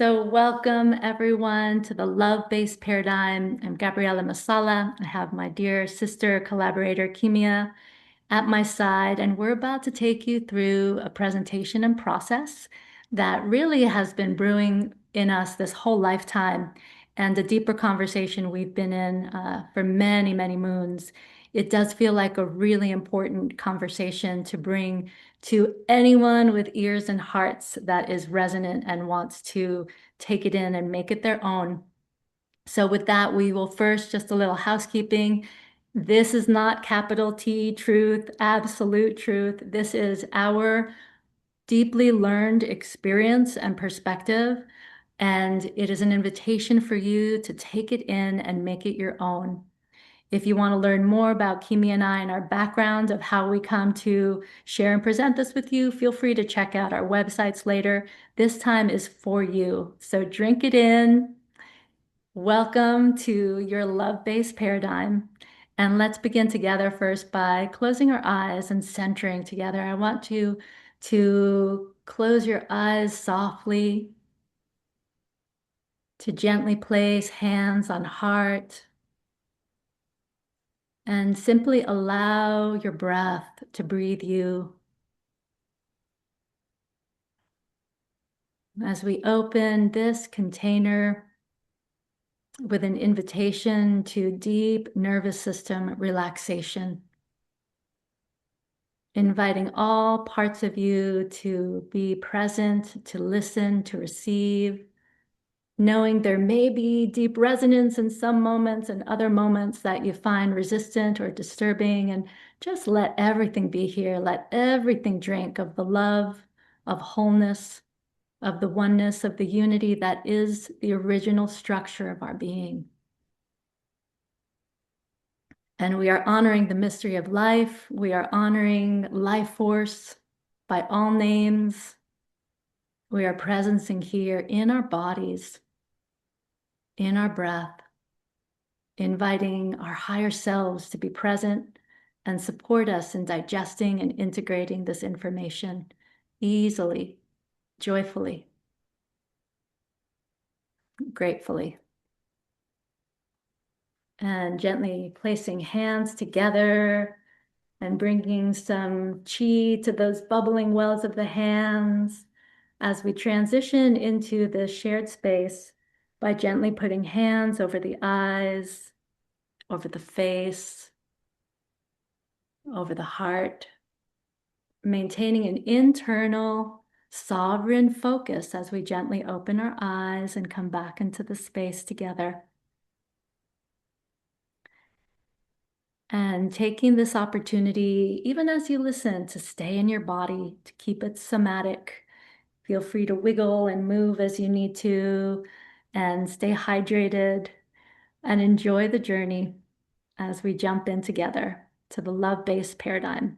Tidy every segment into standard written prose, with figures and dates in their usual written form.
So welcome everyone to the Love-Based Paradigm. I'm Gabriela Masala. I have my dear sister collaborator Kimia at my side, and we're about to take you through a presentation and process that really has been brewing in us this whole lifetime, and a deeper conversation we've been in for many, many moons. It does feel like a really important conversation to bring to anyone with ears and hearts that is resonant and wants to take it in and make it their own. So with that, we will first, just a little housekeeping. This is not capital T truth, absolute truth. This is our deeply learned experience and perspective. And it is an invitation for you to take it in and make it your own. If you want to learn more about Kimia and I and our background of how we come to share and present this with you, feel free to check out our websites later. This time is for you. So drink it in. Welcome to your love-based paradigm. And let's begin together first by closing our eyes and centering together. I want you to close your eyes softly, to gently place hands on heart, and simply allow your breath to breathe you. As we open this container with an invitation to deep nervous system relaxation, inviting all parts of you to be present, to listen, to receive, knowing there may be deep resonance in some moments and other moments that you find resistant or disturbing, and just let everything be here. Let everything drink of the love, of wholeness, of the oneness, of the unity that is the original structure of our being. And we are honoring the mystery of life. We are honoring life force by all names. We are presencing here in our bodies, in our breath, inviting our higher selves to be present and support us in digesting and integrating this information easily, joyfully, gratefully. And gently placing hands together and bringing some chi to those bubbling wells of the hands as we transition into the shared space by gently putting hands over the eyes, over the face, over the heart, maintaining an internal sovereign focus as we gently open our eyes and come back into the space together. And taking this opportunity, even as you listen, to stay in your body, to keep it somatic. Feel free to wiggle and move as you need to, and stay hydrated and enjoy the journey as we jump in together to the love-based paradigm.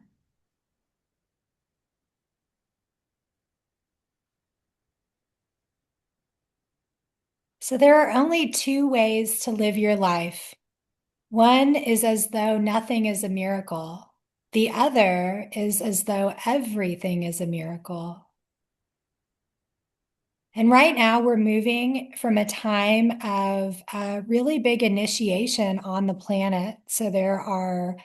So there are only two ways to live your life. One is as though nothing is a miracle. The other is as though everything is a miracle. And right now we're moving from a time of really big initiation on the planet. So there are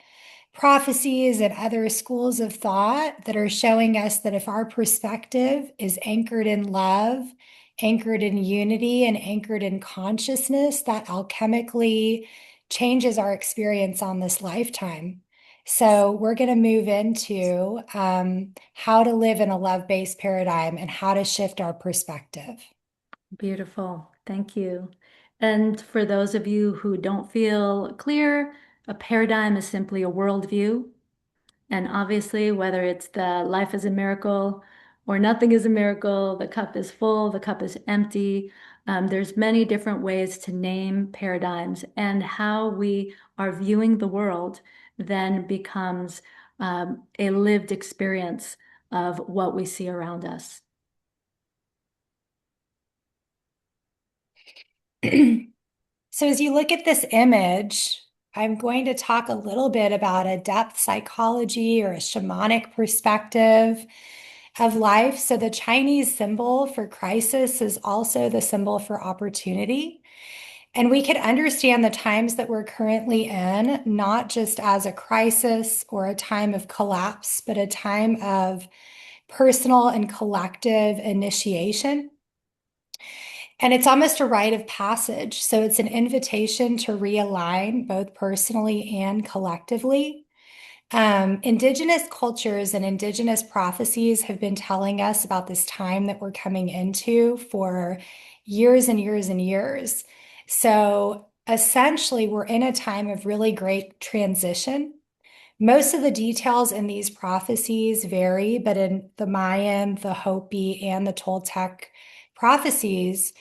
prophecies and other schools of thought that are showing us that if our perspective is anchored in love, anchored in unity, and anchored in consciousness, that alchemically changes our experience on this lifetime. So we're going to move into how to live in a love-based paradigm and how to shift our perspective. Beautiful. Thank you. And for those of you who don't feel clear, a paradigm is simply a worldview. And obviously, whether it's the life is a miracle or nothing is a miracle, the cup is full, the cup is empty. There's many different ways to name paradigms, and how we are viewing the world then becomes a lived experience of what we see around us. So as you look at this image, I'm going to talk a little bit about a depth psychology or a shamanic perspective of life. So the Chinese symbol for crisis is also the symbol for opportunity. And we could understand the times that we're currently in, not just as a crisis or a time of collapse, but a time of personal and collective initiation. And it's almost a rite of passage. So it's an invitation to realign both personally and collectively. Indigenous cultures and indigenous prophecies have been telling us about this time that we're coming into for years and years and years. So essentially, we're in a time of really great transition. Most of the details in these prophecies vary, but in the Mayan, the Hopi, and the Toltec prophecies,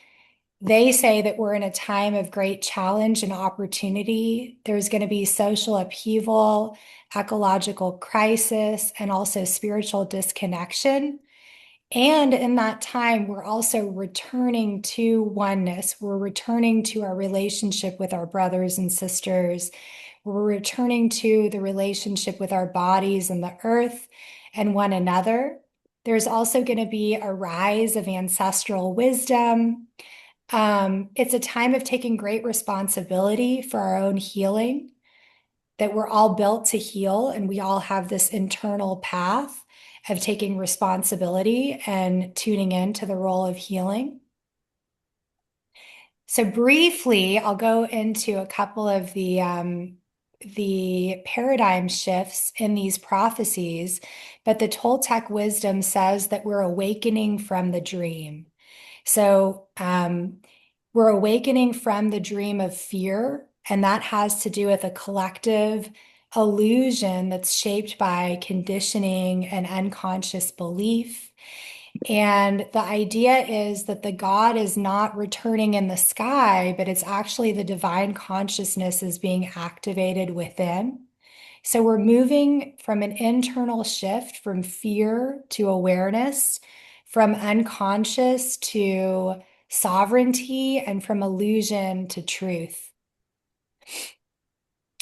they say that we're in a time of great challenge and opportunity. There's going to be social upheaval, ecological crisis, and also spiritual disconnection. And in that time, we're also returning to oneness. We're returning to our relationship with our brothers and sisters. We're returning to the relationship with our bodies and the earth and one another. There's also going to be a rise of ancestral wisdom. It's a time of taking great responsibility for our own healing, that we're all built to heal, and we all have this internal path of taking responsibility and tuning into the role of healing. So briefly, I'll go into a couple of the paradigm shifts in these prophecies, but the Toltec wisdom says that we're awakening from the dream. So we're awakening from the dream of fear, and that has to do with a collective illusion that's shaped by conditioning and unconscious belief. And the idea is that the God is not returning in the sky, but it's actually the divine consciousness is being activated within. So we're moving from an internal shift from fear to awareness, from unconscious to sovereignty, and from illusion to truth.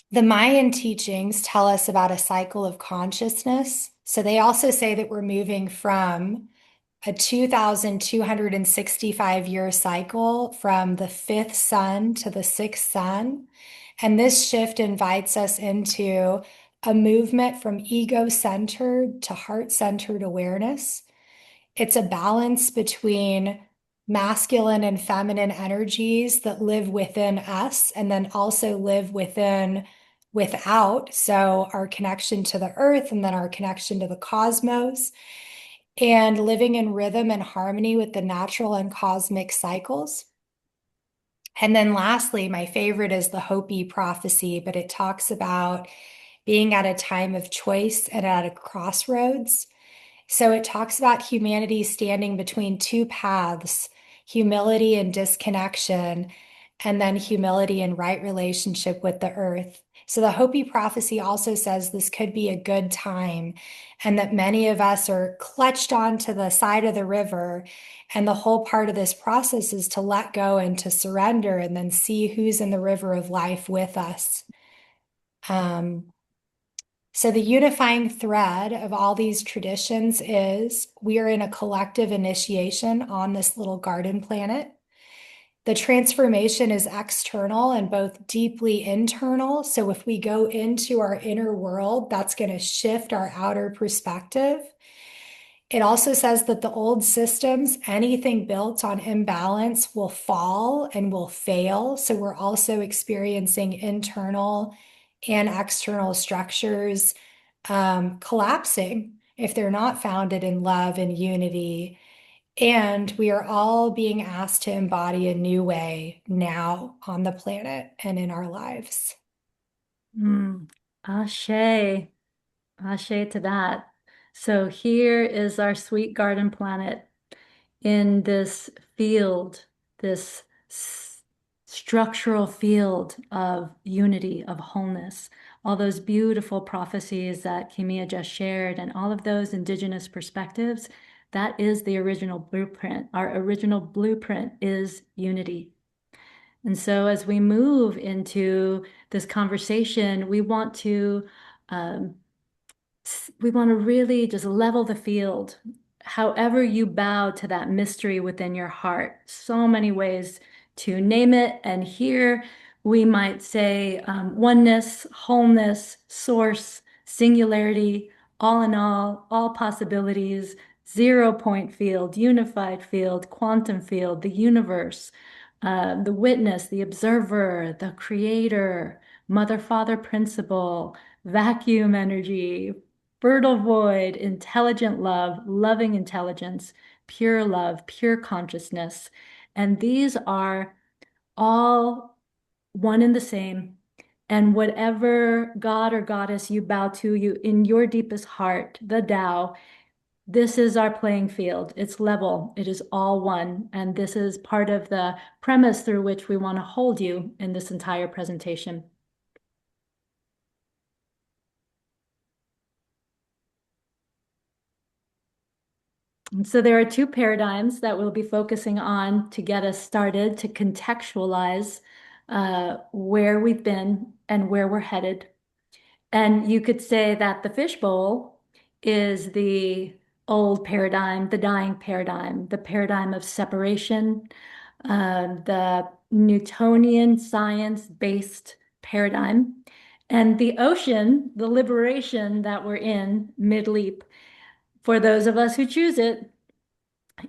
The Mayan teachings tell us about a cycle of consciousness. So they also say that we're moving from a 2,265-year cycle from the fifth sun to the sixth sun. And this shift invites us into a movement from ego-centered to heart-centered awareness. It's a balance between masculine and feminine energies that live within us and then also live without. So our connection to the earth and then our connection to the cosmos, and living in rhythm and harmony with the natural and cosmic cycles. And then lastly, my favorite is the Hopi prophecy, but it talks about being at a time of choice and at a crossroads. So it talks about humanity standing between two paths, humility and disconnection, and then humility and right relationship with the earth. So the Hopi prophecy also says this could be a good time, and that many of us are clutched onto the side of the river. And the whole part of this process is to let go and to surrender and then see who's in the river of life with us. So the unifying thread of all these traditions is we are in a collective initiation on this little garden planet. The transformation is external and both deeply internal. So if we go into our inner world, that's going to shift our outer perspective. It also says that the old systems, anything built on imbalance, will fall and will fail. So we're also experiencing internal and external structures collapsing if they're not founded in love and unity. And we are all being asked to embody a new way now on the planet and in our lives. Mm. Ashe. Ashe to that. So here is our sweet garden planet in this field, this structural field of unity, of wholeness. All those beautiful prophecies that Kimia just shared, and all of those indigenous perspectives, that is the original blueprint. Our original blueprint is unity. And so as we move into this conversation, um, we want to really just level the field, however you bow to that mystery within your heart. So many ways to name it. And here we might say oneness, wholeness, source, singularity, all in all possibilities, 0 point field, unified field, quantum field, the universe, the witness, the observer, the creator, mother, father, principle, vacuum energy, fertile void, intelligent love, loving intelligence, pure love, pure consciousness. And these are all one and the same. And whatever God or goddess you bow to, you in your deepest heart, the Tao, this is our playing field. It's level. It is all one. And this is part of the premise through which we want to hold you in this entire presentation. And so there are two paradigms that we'll be focusing on to get us started to contextualize where we've been and where we're headed. And you could say that the fishbowl is the old paradigm, the dying paradigm, the paradigm of separation, the Newtonian science-based paradigm, and the ocean, the liberation that we're in mid-leap, for those of us who choose it,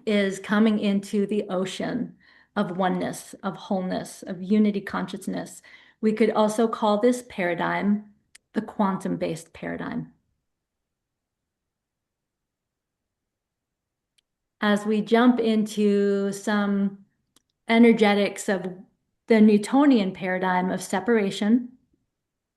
is coming into the ocean of oneness, of wholeness, of unity consciousness. We could also call this paradigm the quantum-based paradigm. As we jump into some energetics of the Newtonian paradigm of separation,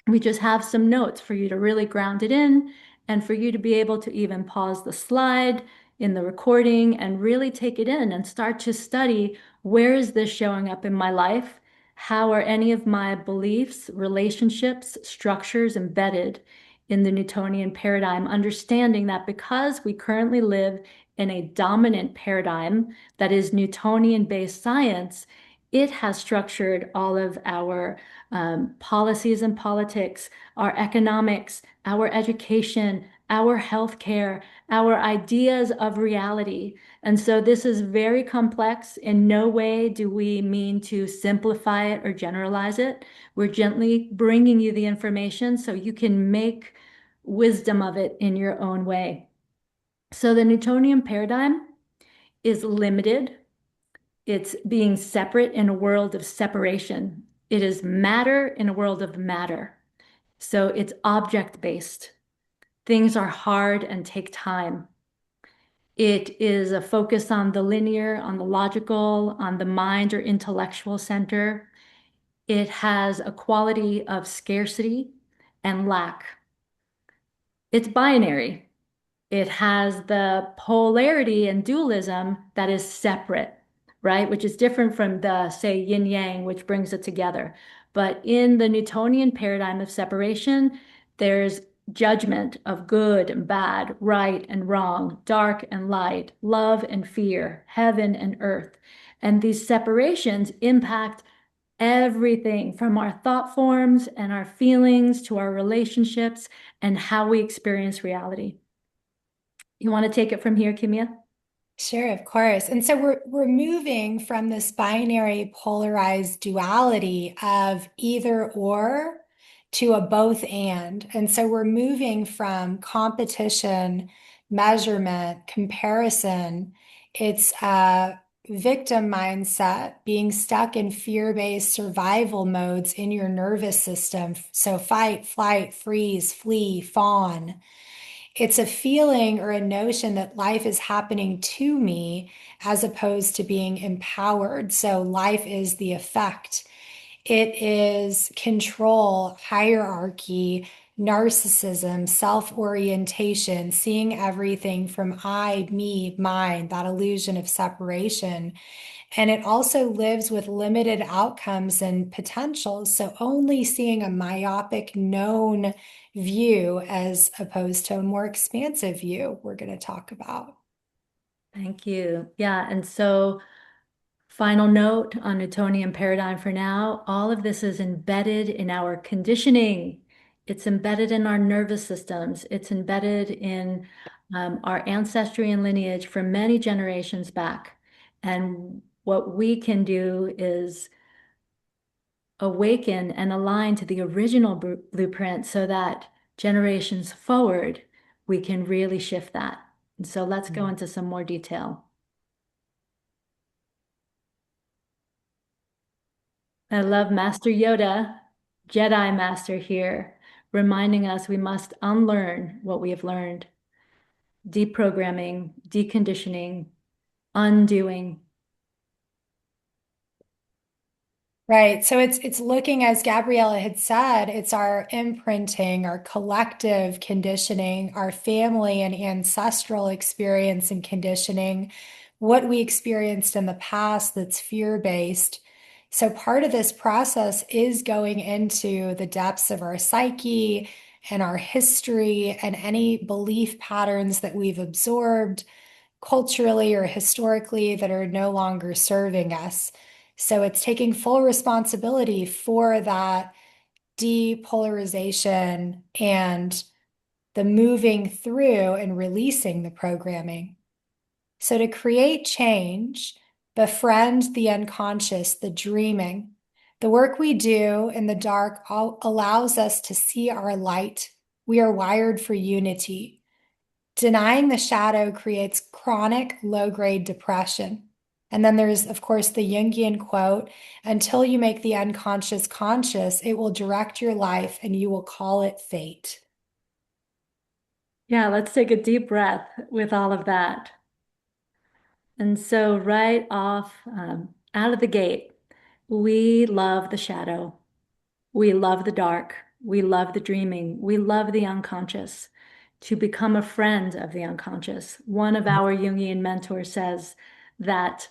we just have some notes for you to really ground it in and for you to be able to even pause the slide in the recording and really take it in and start to study, where is this showing up in my life? How are any of my beliefs, relationships, structures embedded in the Newtonian paradigm? Understanding that because we currently live in a dominant paradigm that is Newtonian-based science, it has structured all of our policies and politics, our economics, our education, our healthcare, our ideas of reality. And so this is very complex. In no way do we mean to simplify it or generalize it. We're gently bringing you the information so you can make wisdom of it in your own way. So the Newtonian paradigm is limited. It's being separate in a world of separation. It is matter in a world of matter. So it's object-based. Things are hard and take time. It is a focus on the linear, on the logical, on the mind or intellectual center. It has a quality of scarcity and lack. It's binary. It has the polarity and dualism that is separate, right? Which is different from the, say, yin yang, which brings it together. But in the Newtonian paradigm of separation, there's judgment of good and bad, right and wrong, dark and light, love and fear, heaven and earth. And these separations impact everything from our thought forms and our feelings to our relationships and how we experience reality. You want to take it from here, Kimia? Sure, of course. And so we're moving from this binary polarized duality of either or to a both and. And so we're moving from competition, measurement, comparison. It's a victim mindset, being stuck in fear-based survival modes in your nervous system. So fight, flight, freeze, flee, fawn. It's a feeling or a notion that life is happening to me as opposed to being empowered. So life is the effect. It is control, hierarchy, narcissism, self-orientation, seeing everything from I, me, mine, that illusion of separation. And it also lives with limited outcomes and potentials. So only seeing a myopic known view as opposed to a more expansive view we're going to talk about. Thank you. Yeah, and so final note on Newtonian paradigm for now, all of this is embedded in our conditioning. It's embedded in our nervous systems. It's embedded in our ancestry and lineage for many generations back. And what we can do is awaken and align to the original blueprint so that generations forward, we can really shift that. And so let's go into some more detail. I love Master Yoda, Jedi Master here, reminding us we must unlearn what we have learned, deprogramming, deconditioning, undoing. Right. So it's looking, as Gabriela had said, it's our imprinting, our collective conditioning, our family and ancestral experience and conditioning, what we experienced in the past that's fear-based. So part of this process is going into the depths of our psyche and our history and any belief patterns that we've absorbed culturally or historically that are no longer serving us. So it's taking full responsibility for that depolarization and the moving through and releasing the programming. So to create change, befriend the unconscious, the dreaming. The work we do in the dark allows us to see our light. We are wired for unity. Denying the shadow creates chronic low-grade depression. And then there's, of course, the Jungian quote, until you make the unconscious conscious, it will direct your life and you will call it fate. Yeah, let's take a deep breath with all of that. And so, right off out of the gate, we love the shadow. We love the dark. We love the dreaming. We love the unconscious. To become a friend of the unconscious. One of our Jungian mentors says that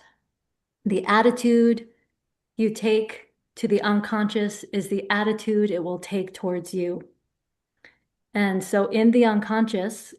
the attitude you take to the unconscious is the attitude it will take towards you. And so in the unconscious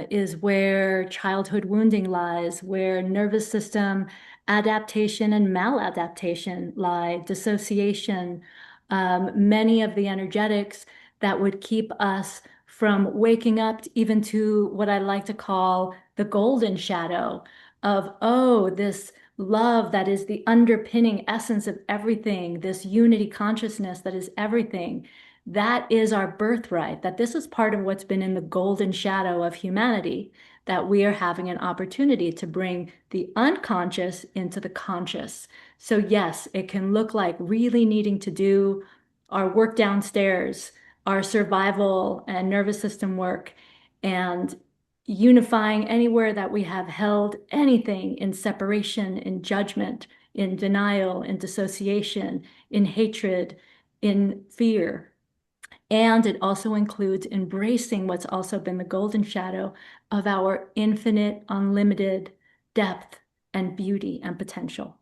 is where childhood wounding lies, where nervous system adaptation and maladaptation lie, dissociation, many of the energetics that would keep us from waking up even to what I like to call the golden shadow of, oh, this love that is the underpinning essence of everything, this unity consciousness that is everything. That is our birthright, that this is part of what's been in the golden shadow of humanity, that we are having an opportunity to bring the unconscious into the conscious. So yes, it can look like really needing to do our work downstairs, our survival and nervous system work, and unifying anywhere that we have held anything in separation, in judgment, in denial, in dissociation, in hatred, in fear. And it also includes embracing what's also been the golden shadow of our infinite, unlimited depth and beauty and potential.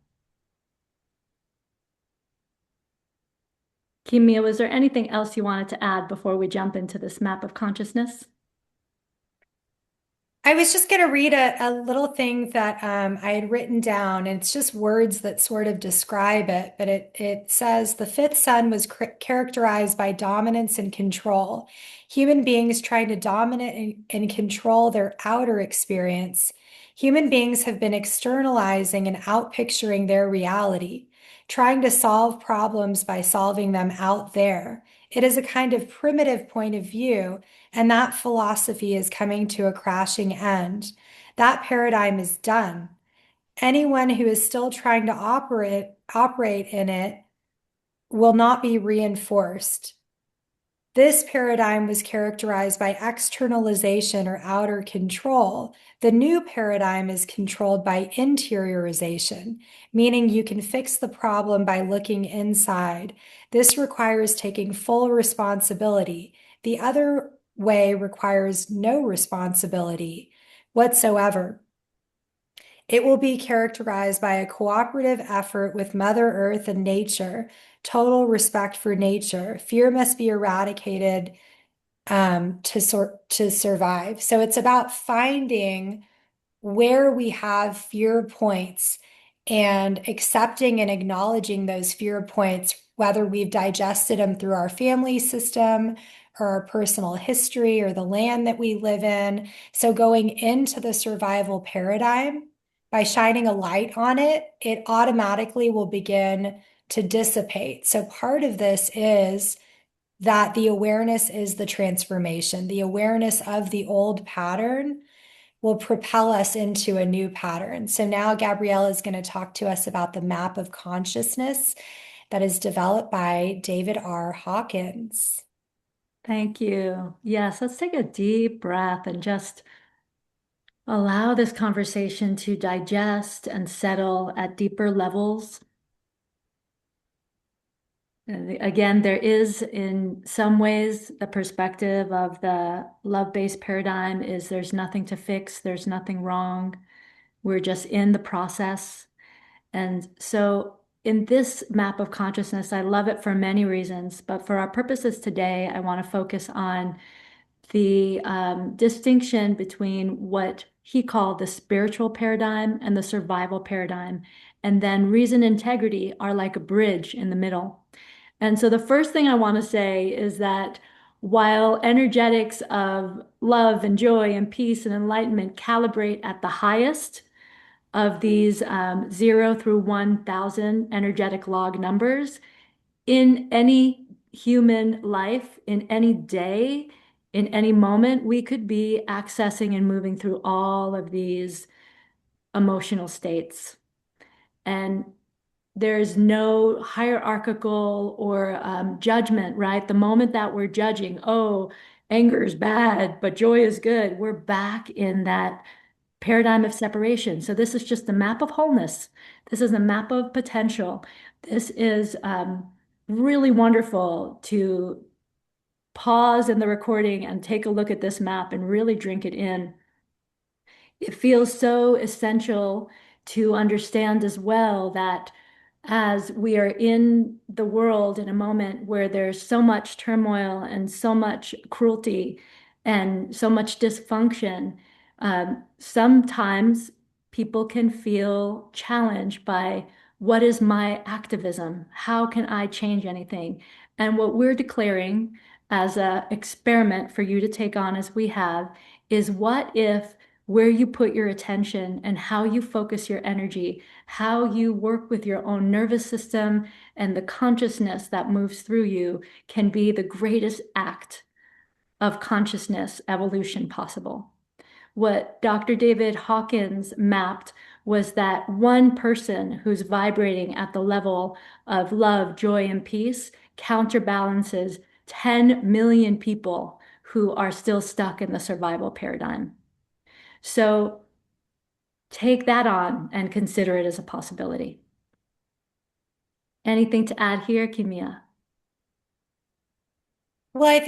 Kimia, was there anything else you wanted to add before we jump into this map of consciousness? I was just going to read a little thing that I had written down, and it's just words that sort of describe it. But it says the fifth sun was characterized by dominance and control. Human beings trying to dominate and control their outer experience. Human beings have been externalizing and outpicturing their reality, trying to solve problems by solving them out there. It is a kind of primitive point of view, and that philosophy is coming to a crashing end. That paradigm is done. Anyone who is still trying to operate in it will not be reinforced. This paradigm was characterized by externalization or outer control. The new paradigm is controlled by interiorization, meaning you can fix the problem by looking inside. This requires taking full responsibility. The other way requires no responsibility whatsoever. It will be characterized by a cooperative effort with Mother Earth and nature, total respect for nature. Fear must be eradicated to survive. So it's about finding where we have fear points and accepting and acknowledging those fear points, whether we've digested them through our family system or our personal history or the land that we live in. So going into the survival paradigm, by shining a light on it, it automatically will begin to dissipate. So part of this is that the awareness is the transformation. The awareness of the old pattern will propel us into a new pattern. So now Gabriela is going to talk to us about the map of consciousness that is developed by David R. Hawkins. Thank you. Yes, let's take a deep breath and just allow this conversation to digest and settle at deeper levels. Again, there is in some ways the perspective of the love-based paradigm is there's nothing to fix, there's nothing wrong. We're just in the process. And so in this map of consciousness, I love it for many reasons, but for our purposes today, I want to focus on the distinction between what he called the spiritual paradigm and the survival paradigm. And then reason and integrity are like a bridge in the middle. And so the first thing I want to say is that while energetics of love and joy and peace and enlightenment calibrate at the highest of these 0 through 1,000 energetic log numbers, in any human life, in any day, in any moment, we could be accessing and moving through all of these emotional states. And there's no hierarchical or judgment, right? The moment that we're judging, oh, anger is bad, but joy is good, we're back in that paradigm of separation. So this is just a map of wholeness. This is a map of potential. This is really wonderful to pause in the recording and take a look at this map and really drink it in. It feels so essential to understand as well that as we are in the world in a moment where there's so much turmoil and so much cruelty and so much dysfunction, sometimes people can feel challenged by what is my activism? How can I change anything? And what we're declaring as an experiment for you to take on as we have is what if where you put your attention and how you focus your energy, how you work with your own nervous system and the consciousness that moves through you can be the greatest act of consciousness evolution possible. What Dr. David Hawkins mapped was that one person who's vibrating at the level of love, joy, and peace counterbalances 10 million people who are still stuck in the survival paradigm. So take that on and consider it as a possibility. Anything to add here, Kimia? Well, I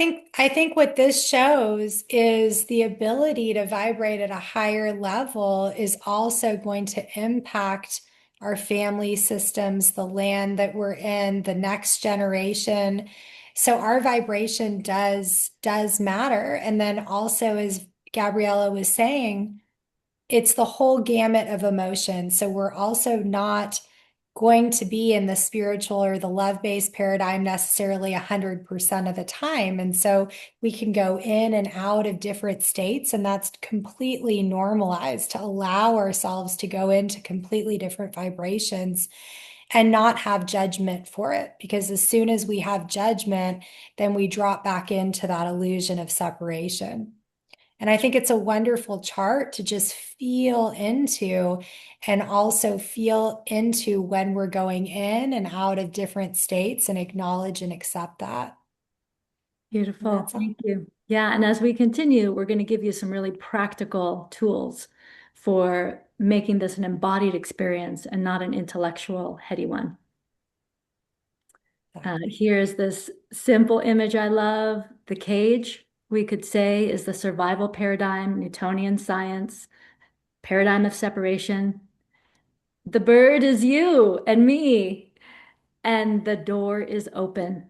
think what this shows is the ability to vibrate at a higher level is also going to impact our family systems, the land that we're in, the next generation. So our vibration does matter. And then also, as Gabriela was saying, it's the whole gamut of emotion. So we're also not going to be in the spiritual or the love-based paradigm necessarily 100% of the time. And so we can go in and out of different states, and that's completely normalized to allow ourselves to go into completely different vibrations and not have judgment for it. Because as soon as we have judgment, then we drop back into that illusion of separation. And I think it's a wonderful chart to just feel into and also feel into when we're going in and out of different states and acknowledge and accept that. And Beautiful. that's all. Thank you. Yeah, and as we continue, we're going to give you some really practical tools for making this an embodied experience and not an intellectual, heady one. Here's this simple image I love. The cage, we could say, is the survival paradigm, Newtonian science, paradigm of separation. The bird is you and me, and the door is open.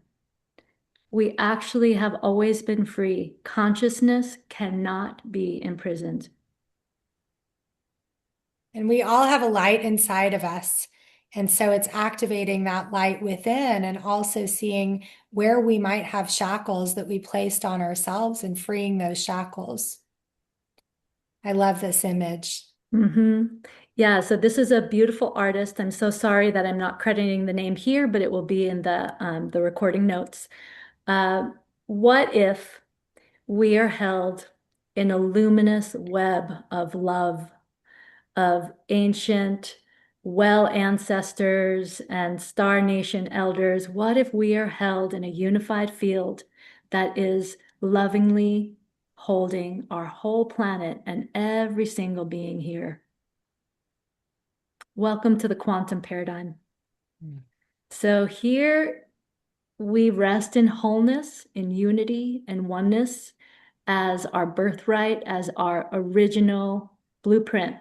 We actually have always been free. Consciousness cannot be imprisoned. And we all have a light inside of us. And so it's activating that light within and also seeing where we might have shackles that we placed on ourselves and freeing those shackles. I love this image. Mm-hmm. Yeah, so this is a beautiful artist. I'm so sorry that I'm not crediting the name here, but it will be in the recording notes. Uh, what if we are held in a luminous web of love, of ancient well ancestors and Star Nation elders? What if we are held in a unified field that is lovingly holding our whole planet and every single being here? Welcome to the quantum paradigm. Mm. So here we rest in wholeness, in unity and oneness as our birthright, as our original blueprint.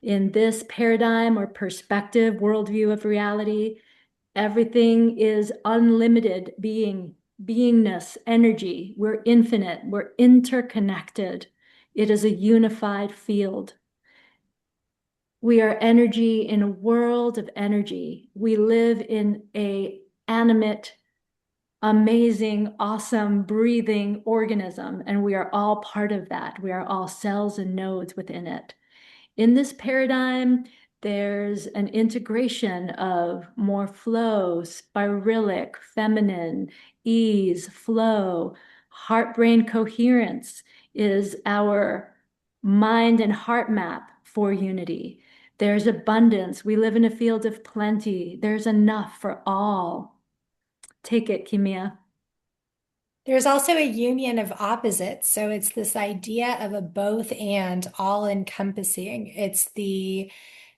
In this paradigm or perspective, worldview of reality, everything is unlimited being, beingness, energy. We're infinite, we're interconnected. It is a unified field. We are energy in a world of energy. We live in a animate, amazing, awesome, breathing organism, and we are all part of that. We are all cells and nodes within it. In this paradigm, there's an integration of more flow, spiralic, feminine, ease, flow. Heart-brain coherence is our mind and heart map for unity. There's abundance. We live in a field of plenty. There's enough for all. Take it, Kimia. There's also a union of opposites. So it's this idea of a both and all encompassing. It's the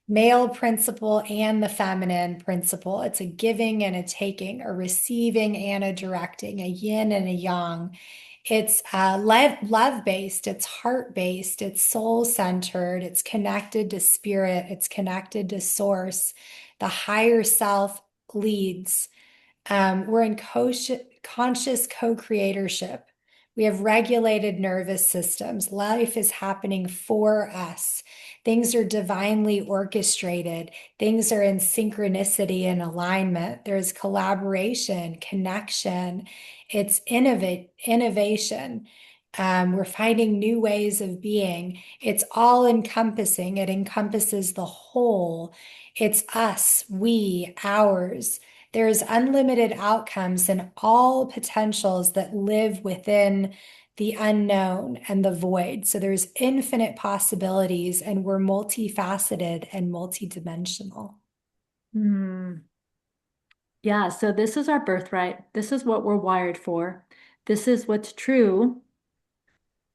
male principle and the feminine principle. It's a giving and a taking, a receiving and a directing, a yin and a yang. It's love based, it's heart based, it's soul centered, it's connected to spirit, it's connected to source. The higher self leads. We're in conscious co-creatorship. We have regulated nervous systems. Life is happening for us. Things are divinely orchestrated. Things are in synchronicity and alignment. There's collaboration, connection. It's innovation. We're finding new ways of being. It's all encompassing. It encompasses the whole. It's us, we, ours. There's unlimited outcomes and all potentials that live within the unknown and the void. So there's infinite possibilities, and we're multifaceted and multidimensional. Hmm. Yeah, so this is our birthright. This is what we're wired for. This is what's true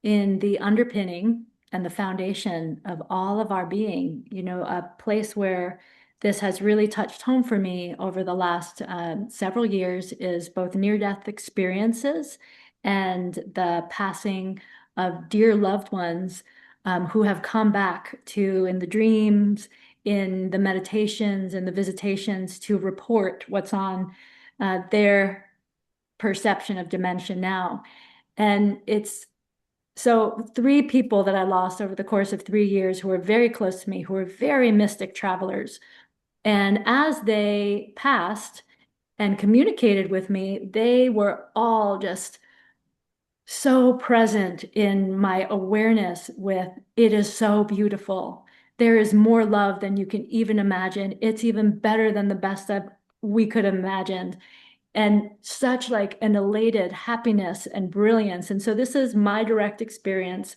in the underpinning and the foundation of all of our being. A place where this has really touched home for me over the last several years is both near-death experiences and the passing of dear loved ones who have come back to, in the dreams, in the meditations and the visitations, to report what's on their perception of dimension now. And it's so three people that I lost over the course of 3 years who were very close to me, who were very mystic travelers. And as they passed and communicated with me, they were all just so present in my awareness with, it is so beautiful. There is more love than you can even imagine. It's even better than the best that we could have imagined. And such like an elated happiness and brilliance. And so this is my direct experience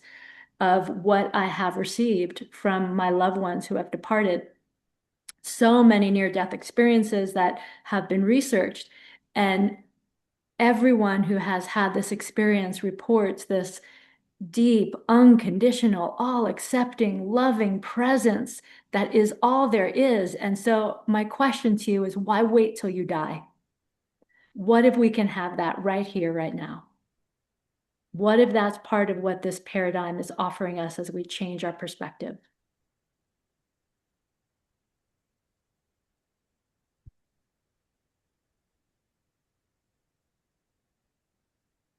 of what I have received from my loved ones who have departed. So many near-death experiences that have been researched. And everyone who has had this experience reports this deep, unconditional, all accepting, loving presence that is all there is. And so my question to you is, why wait till you die? What if we can have that right here, right now? What if that's part of what this paradigm is offering us as we change our perspective?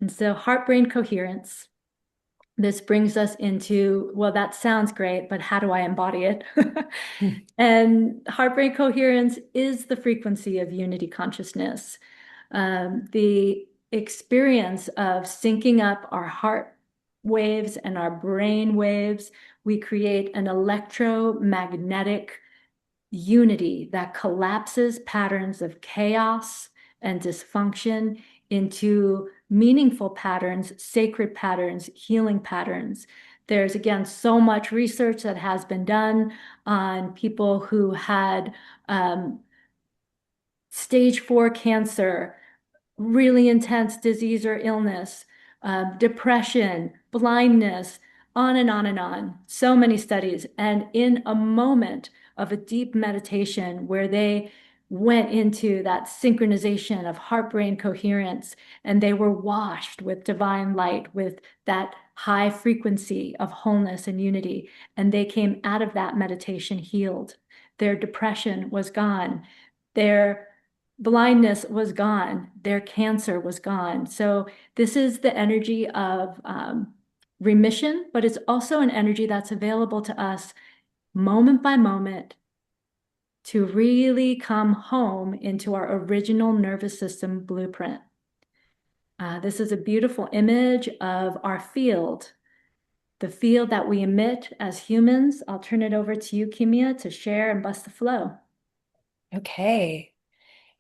And so heart-brain coherence. This brings us into, well, that sounds great, but how do I embody it? And heart-brain coherence is the frequency of unity consciousness. The experience of syncing up our heart waves and our brain waves, we create an electromagnetic unity that collapses patterns of chaos and dysfunction into meaningful patterns, sacred patterns, healing patterns. There's, again, so much research that has been done on people who had stage 4 cancer, really intense disease or illness, depression, blindness, on and on and on. So many studies. And in a moment of a deep meditation where they went into that synchronization of heart-brain coherence and they were washed with divine light, with that high frequency of wholeness and unity, and they came out of that meditation healed. Their depression was gone. Their blindness was gone, their cancer was gone. So this is the energy of remission, but it's also an energy that's available to us moment by moment to really come home into our original nervous system blueprint. This is a beautiful image of our field, the field that we emit as humans. I'll turn it over to you, Kimia, to share and bust the flow. Okay.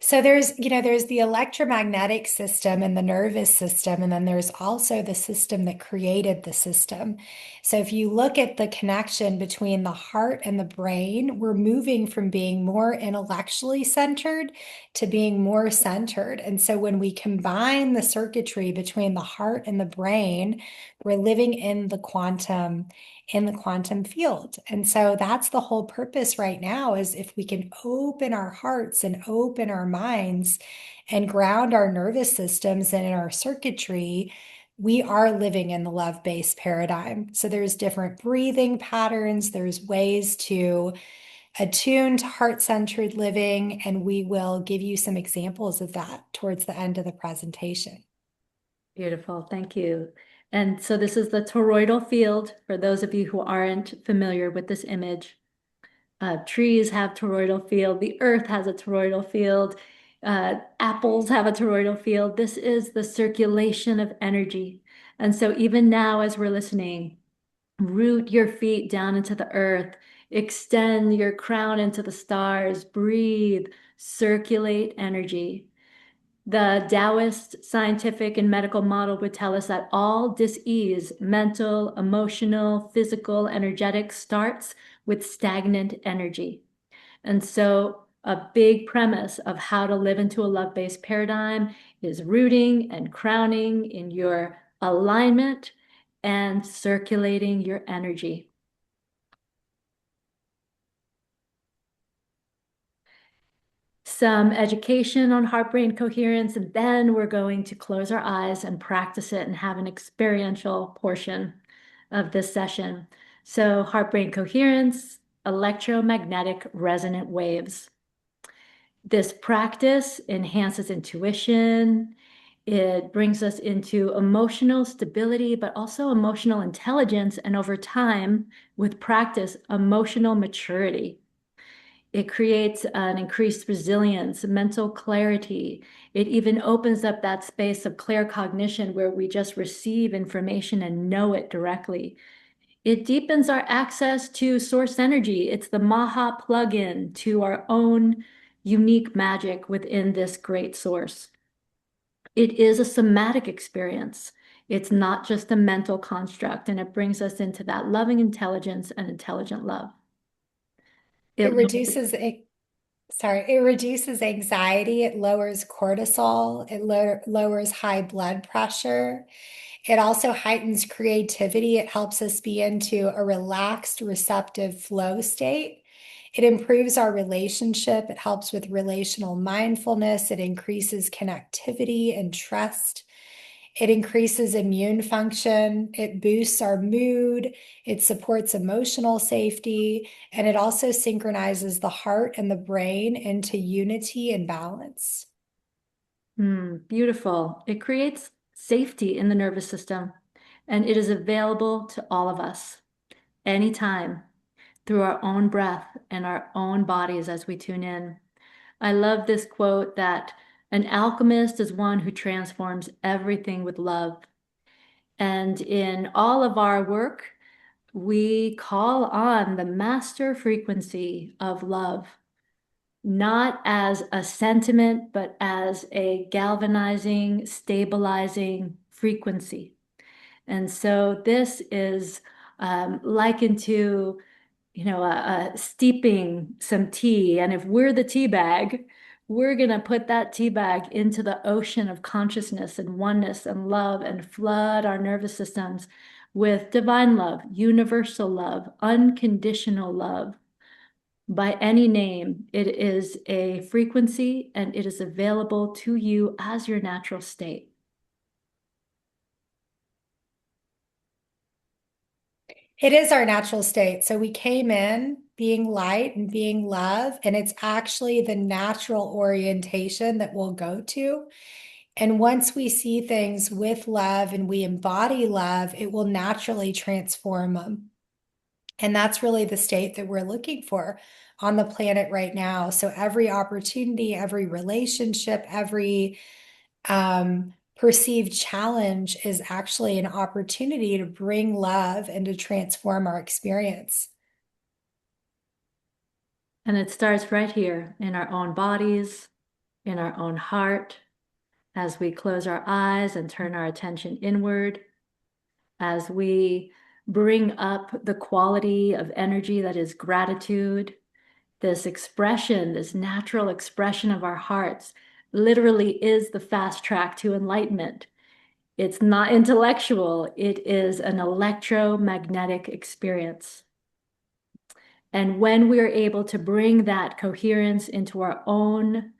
So there's the electromagnetic system and the nervous system, and then there's also the system that created the system. So if you look at the connection between the heart and the brain, we're moving from being more intellectually centered to being more centered. And so when we combine the circuitry between the heart and the brain, we're living in the quantum field. And so that's the whole purpose right now is if we can open our hearts and open our minds and ground our nervous systems and in our circuitry, we are living in the love-based paradigm. So there's different breathing patterns, there's ways to attune to heart-centered living, and we will give you some examples of that towards the end of the presentation. Beautiful, thank you. And so this is the toroidal field for those of you who aren't familiar with this image. Trees have toroidal field, the earth has a toroidal field, apples have a toroidal field. This is the circulation of energy. And so even now as we're listening, root your feet down into the earth, extend your crown into the stars, breathe, circulate energy. The Taoist scientific and medical model would tell us that all dis-ease, mental, emotional, physical, energetic, starts with stagnant energy. And so a big premise of how to live into a love-based paradigm is rooting and crowning in your alignment and circulating your energy. Some education on heart-brain coherence, and then we're going to close our eyes and practice it and have an experiential portion of this session. So heart-brain coherence, electromagnetic resonant waves. This practice enhances intuition. It brings us into emotional stability, but also emotional intelligence, and over time, with practice, emotional maturity. It creates an increased resilience, mental clarity. It even opens up that space of clear cognition where we just receive information and know it directly. It deepens our access to source energy. It's the Maha plug-in to our own unique magic within this great source. It is a somatic experience. It's not just a mental construct, and it brings us into that loving intelligence and intelligent love. It It reduces it reduces anxiety, it lowers cortisol, it lowers high blood pressure. It also heightens creativity. It helps us be into a relaxed, receptive flow state. It improves our relationship. It helps with relational mindfulness. It increases connectivity and trust. It increases immune function. It boosts our mood. It supports emotional safety. And it also synchronizes the heart and the brain into unity and balance. Beautiful. It creates safety in the nervous system. And it is available to all of us anytime through our own breath and our own bodies as we tune in. I love this quote that an alchemist is one who transforms everything with love. And in all of our work, we call on the master frequency of love, not as a sentiment, but as a galvanizing, stabilizing frequency. And so this is likened to, steeping some tea. And if we're the tea bag, we're going to put that tea bag into the ocean of consciousness and oneness and love and flood our nervous systems with divine love, universal love, unconditional love. By any name, it is a frequency and it is available to you as your natural state. It is our natural state. So we came in being light and being love, and it's actually the natural orientation that we'll go to. And once we see things with love and we embody love, it will naturally transform them. And that's really the state that we're looking for on the planet right now. So every opportunity, every relationship, every perceived challenge is actually an opportunity to bring love and to transform our experience. And it starts right here in our own bodies, in our own heart, as we close our eyes and turn our attention inward, as we bring up the quality of energy that is gratitude, this expression, this natural expression of our hearts, literally is the fast track to enlightenment. It's not intellectual, it is an electromagnetic experience. And when we're able to bring that coherence into our own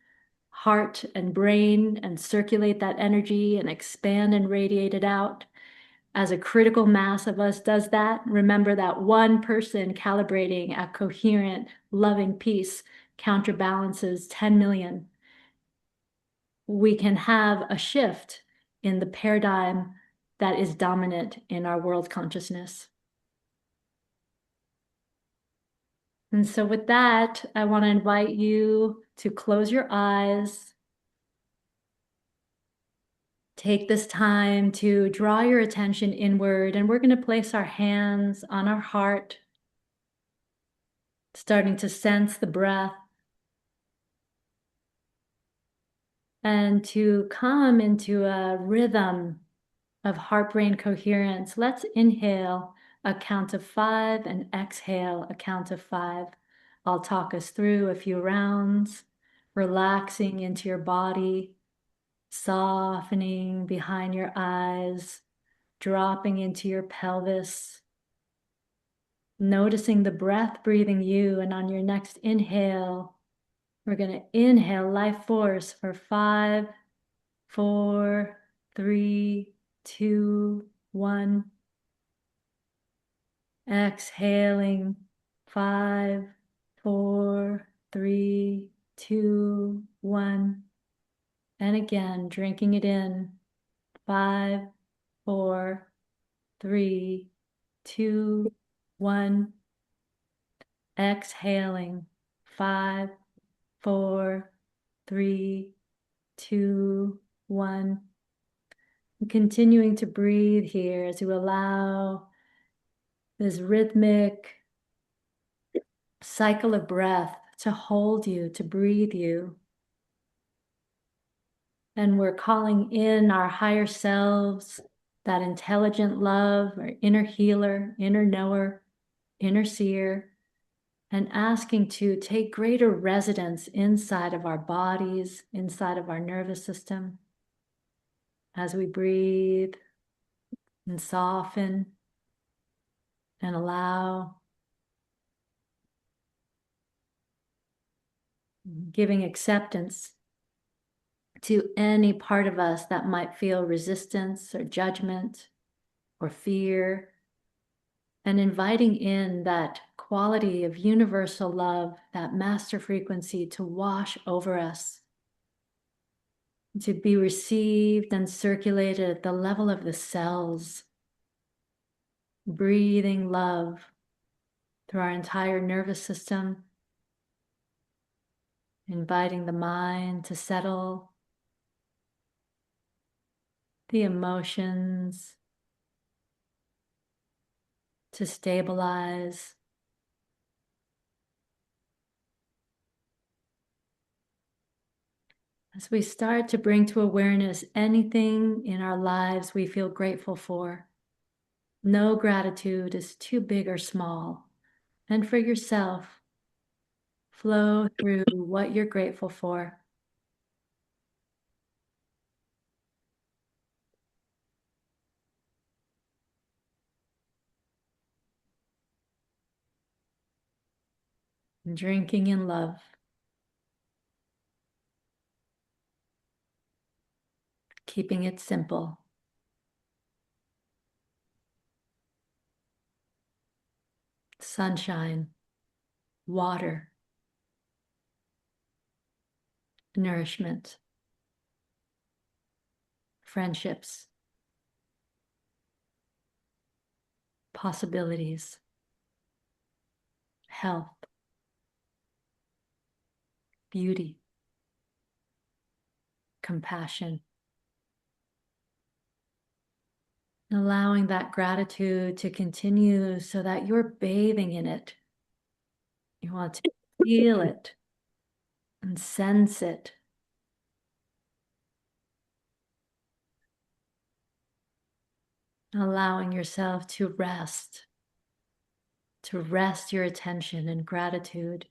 heart and brain and circulate that energy and expand and radiate it out, as a critical mass of us does that, remember that one person calibrating at coherent, loving peace counterbalances 10 million. We can have a shift in the paradigm that is dominant in our world consciousness. And so with that, I want to invite you to close your eyes. Take this time to draw your attention inward, and we're going to place our hands on our heart, starting to sense the breath, and to come into a rhythm of heart-brain coherence. Let's inhale a count of 5 and exhale a count of 5. I'll talk us through a few rounds, relaxing into your body, softening behind your eyes, dropping into your pelvis, noticing the breath breathing you. And on your next inhale, we're going to inhale life force for 5, 4, 3, 2, 1. Exhaling 5, 4, 3, 2, 1. And again, drinking it in 5, 4, 3, 2, 1. Exhaling 5, 4, 3, 2, 1. And continuing to breathe here as you allow this rhythmic cycle of breath to hold you, to breathe you. And we're calling in our higher selves, that intelligent love, our inner healer, inner knower, inner seer, and asking to take greater residence inside of our bodies, inside of our nervous system, as we breathe and soften and allow, giving acceptance to any part of us that might feel resistance or judgment or fear, and inviting in that quality of universal love, that master frequency to wash over us, to be received and circulated at the level of the cells, breathing love through our entire nervous system, inviting the mind to settle, the emotions to stabilize. As we start to bring to awareness anything in our lives we feel grateful for, no gratitude is too big or small. And for yourself, flow through what you're grateful for. Drinking in love, keeping it simple. Sunshine, water, nourishment, friendships, possibilities, health, beauty, compassion. Allowing that gratitude to continue so that you're bathing in it. You want to feel it and sense it. Allowing yourself to rest your attention in gratitude.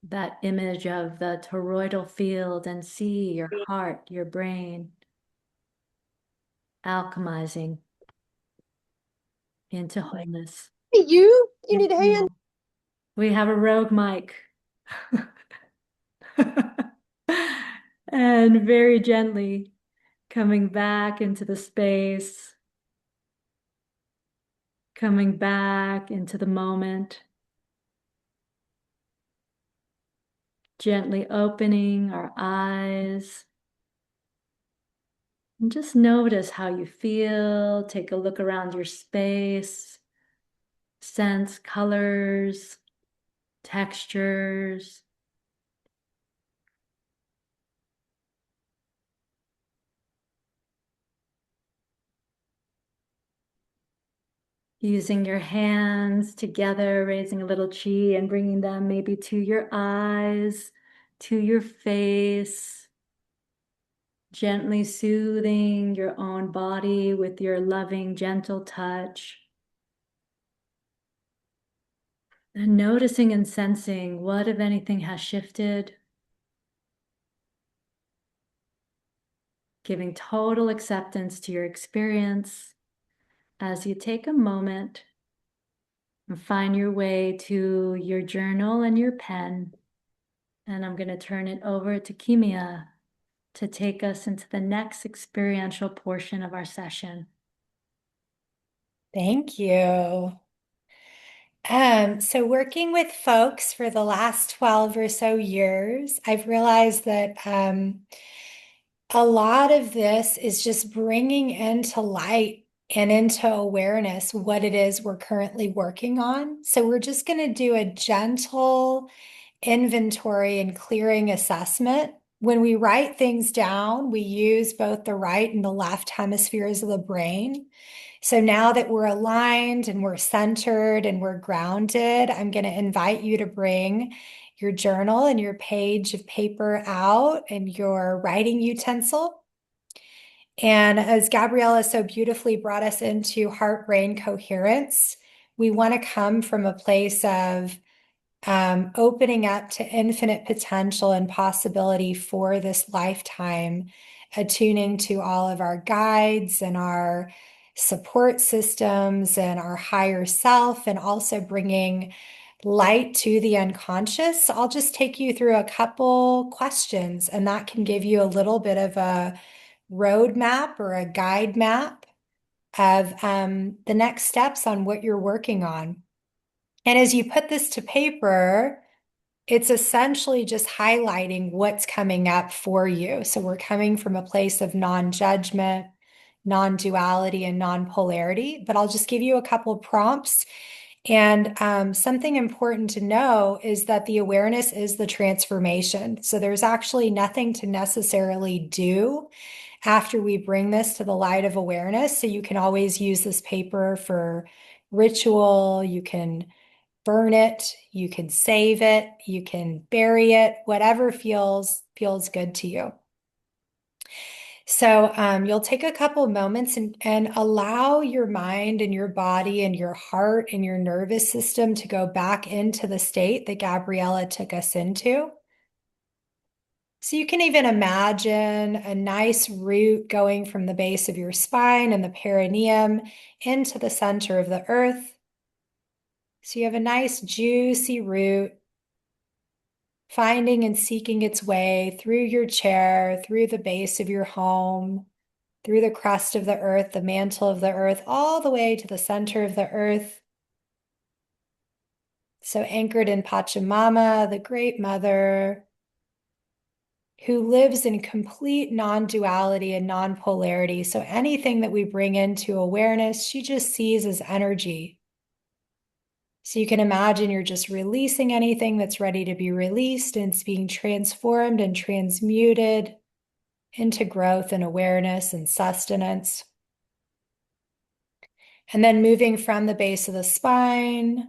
That image of the toroidal field and see your heart, your brain, alchemizing into wholeness. Hey, you need a hand? We have a rogue mic. And very gently coming back into the space, coming back into the moment, gently opening our eyes. And just notice how you feel. Take a look around your space, sense colors, textures. Using your hands together, raising a little chi and bringing them maybe to your eyes, to your face, gently soothing your own body with your loving, gentle touch. And noticing and sensing what, if anything, has shifted. Giving total acceptance to your experience as you take a moment and find your way to your journal and your pen. And I'm going to turn it over to Kimia to take us into the next experiential portion of our session. Thank you. So working with folks for the last 12 or so years, I've realized that a lot of this is just bringing into light and into awareness what it is we're currently working on. So we're just going to do a gentle inventory and clearing assessment. When we write things down, we use both the right and the left hemispheres of the brain. So now that we're aligned and we're centered and we're grounded, I'm going to invite you to bring your journal and your page of paper out and your writing utensil. And as Gabriela so beautifully brought us into heart-brain coherence, we want to come from a place of opening up to infinite potential and possibility for this lifetime, attuning to all of our guides and our support systems and our higher self, and also bringing light to the unconscious. So I'll just take you through a couple questions, and that can give you a little bit of a roadmap or a guide map of the next steps on what you're working on. And as you put this to paper, it's essentially just highlighting what's coming up for you. So we're coming from a place of non-judgment, non-duality and non-polarity, but I'll just give you a couple prompts. And something important to know is that the awareness is the transformation. So there's actually nothing to necessarily do after we bring this to the light of awareness. So you can always use this paper for ritual, you can burn it, you can save it, you can bury it, whatever feels good to you. So you'll take a couple moments and allow your mind and your body and your heart and your nervous system to go back into the state that Gabriela took us into. So you can even imagine a nice root going from the base of your spine and the perineum into the center of the earth. So you have a nice juicy root finding and seeking its way through your chair, through the base of your home, through the crust of the earth, the mantle of the earth, all the way to the center of the earth. So anchored in Pachamama, the great mother, who lives in complete non-duality and non-polarity. So anything that we bring into awareness, she just sees as energy. So you can imagine you're just releasing anything that's ready to be released, and it's being transformed and transmuted into growth and awareness and sustenance. And then moving from the base of the spine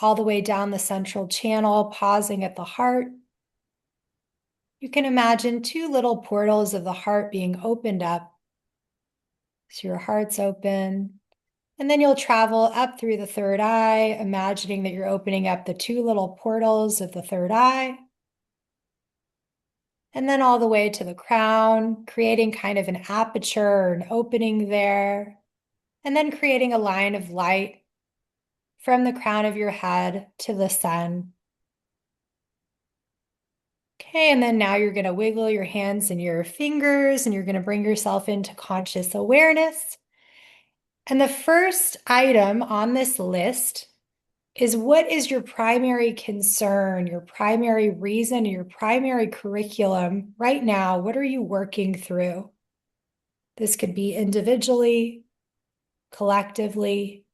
all the way down the central channel, pausing at the heart. You can imagine two little portals of the heart being opened up. So your heart's open. And then you'll travel up through the third eye, imagining that you're opening up the two little portals of the third eye. And then all the way to the crown, creating kind of an aperture or an opening there. And then creating a line of light from the crown of your head to the sun. Okay, and then now you're going to wiggle your hands and your fingers, and you're going to bring yourself into conscious awareness. And the first item on this list is, what is your primary concern, your primary reason, your primary curriculum right now? What are you working through? This could be individually, collectively,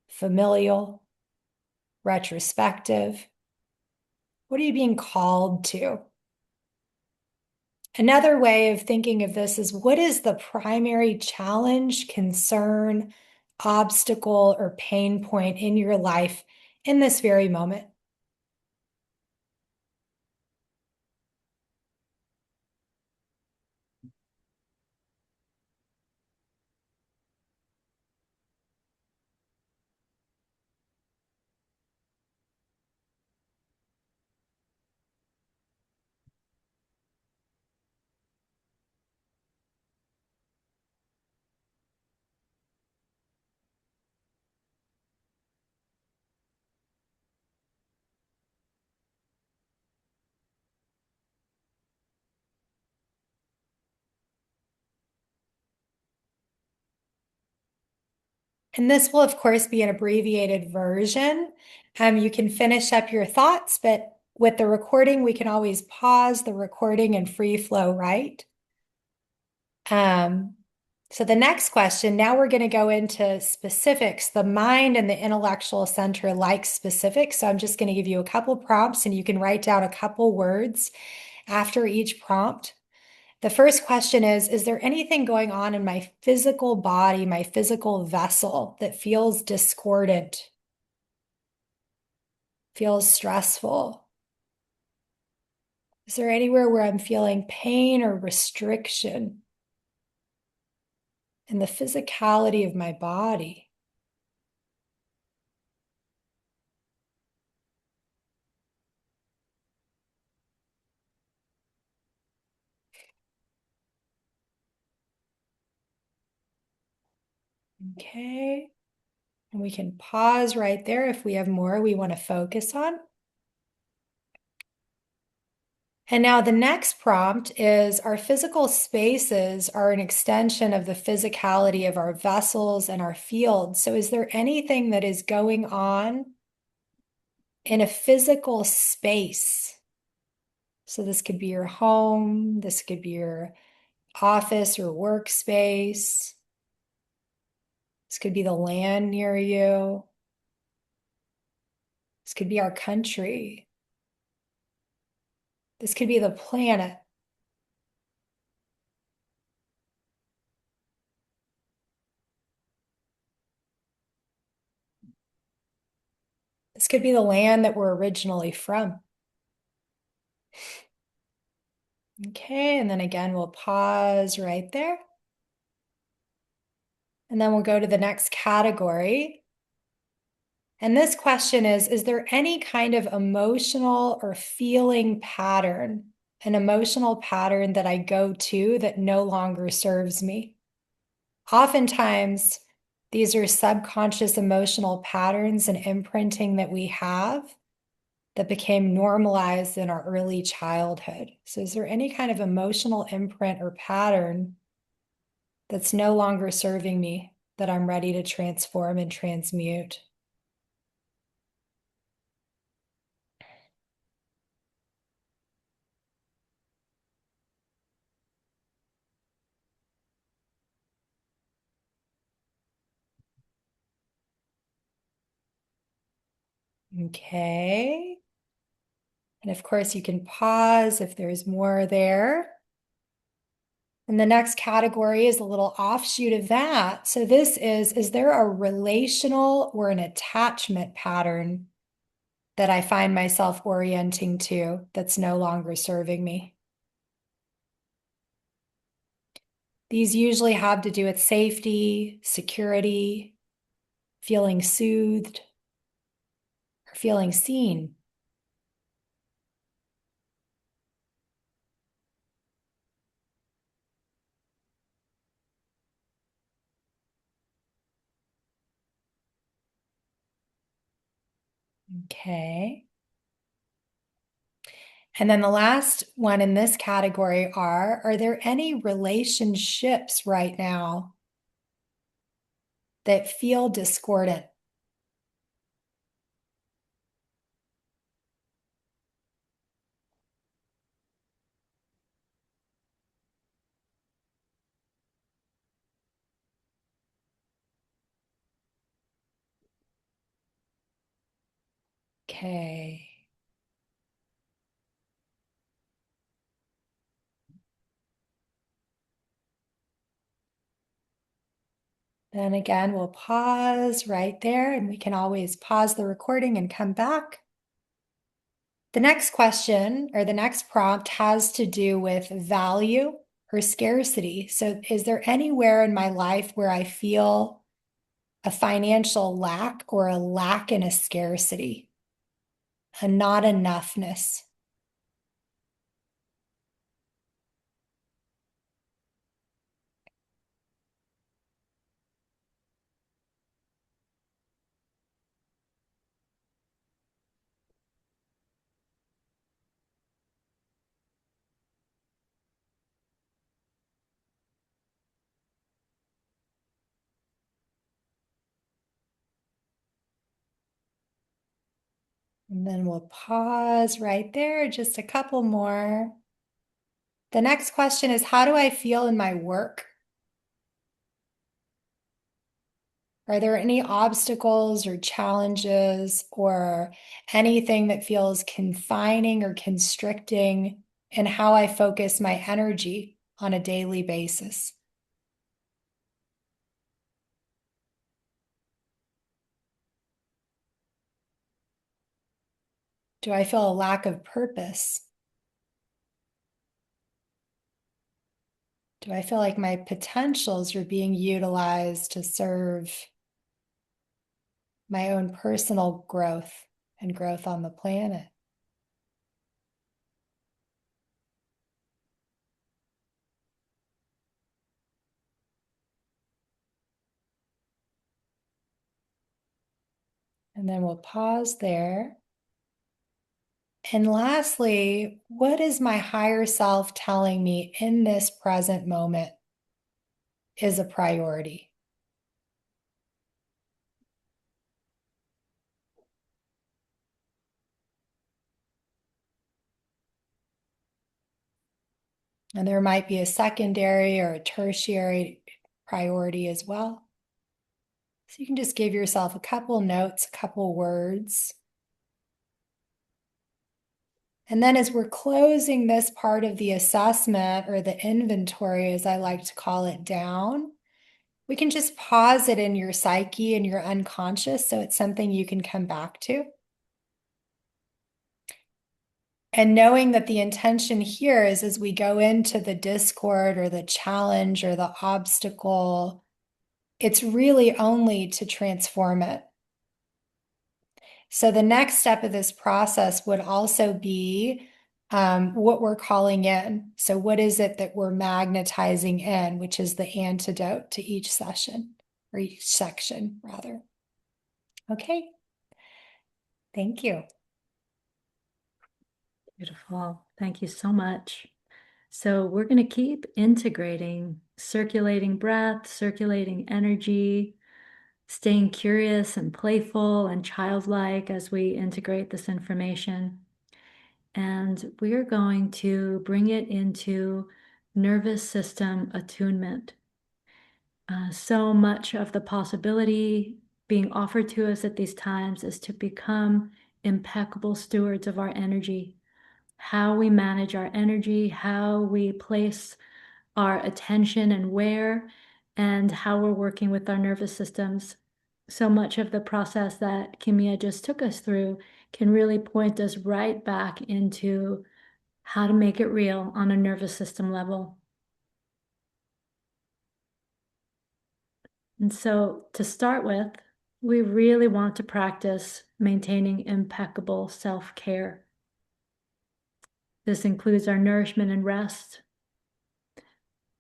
familial, retrospective. What are you being called to? Another way of thinking of this is, what is the primary challenge, concern, obstacle, or pain point in your life in this very moment? And this will, of course, be an abbreviated version. You can finish up your thoughts, but with the recording, we can always pause the recording and free flow, right? So the next question, now we're going to go into specifics. The mind and the intellectual center like specifics. So I'm just going to give you a couple prompts, and you can write down a couple words after each prompt. The first question is there anything going on in my physical body, my physical vessel, that feels discordant, feels stressful? Is there anywhere where I'm feeling pain or restriction in the physicality of my body? Okay. And we can pause right there if we have more we want to focus on. And now the next prompt is, our physical spaces are an extension of the physicality of our vessels and our fields. So is there anything that is going on in a physical space? So this could be your home, this could be your office or workspace. This could be the land near you. This could be our country. This could be the planet. This could be the land that we're originally from. Okay, and then again, we'll pause right there. And then we'll go to the next category. And this question is there any kind of emotional or feeling pattern, an emotional pattern that I go to that no longer serves me? Oftentimes, these are subconscious emotional patterns and imprinting that we have that became normalized in our early childhood. So, is there any kind of emotional imprint or pattern that's no longer serving me that I'm ready to transform and transmute? Okay. And of course, you can pause if there's more there. And the next category is a little offshoot of that. So this is there a relational or an attachment pattern that I find myself orienting to that's no longer serving me? These usually have to do with safety, security, feeling soothed, or feeling seen. Okay. And then the last one in this category are there any relationships right now that feel discordant? Okay. Then again, we'll pause right there, and we can always pause the recording and come back. The next question or the next prompt has to do with value or scarcity. So, is there anywhere in my life where I feel a financial lack or a lack in a scarcity, a not enoughness? And then we'll pause right there, just a couple more. The next question is, how do I feel in my work? Are there any obstacles or challenges or anything that feels confining or constricting in how I focus my energy on a daily basis? Do I feel a lack of purpose? Do I feel like my potentials are being utilized to serve my own personal growth and growth on the planet? And then we'll pause there. And lastly, what is my higher self telling me in this present moment is a priority? And there might be a secondary or a tertiary priority as well. So you can just give yourself a couple notes, a couple words. And then as we're closing this part of the assessment or the inventory, as I like to call it, down, we can just pause it in your psyche and your unconscious so it's something you can come back to. And knowing that the intention here is as we go into the discord or the challenge or the obstacle, it's really only to transform it. So the next step of this process would also be what we're calling in. So what is it that we're magnetizing in, which is the antidote to each session or each section, rather. Okay. Thank you. Beautiful. Thank you so much. So we're going to keep integrating circulating breath, circulating energy, staying curious and playful and childlike as we integrate this information. And we are going to bring it into nervous system attunement. So much of the possibility being offered to us at these times is to become impeccable stewards of our energy, how we manage our energy, how we place our attention and where, and how we're working with our nervous systems. So much of the process that Kimia just took us through can really point us right back into how to make it real on a nervous system level. And so to start with, we really want to practice maintaining impeccable self-care. This includes our nourishment and rest.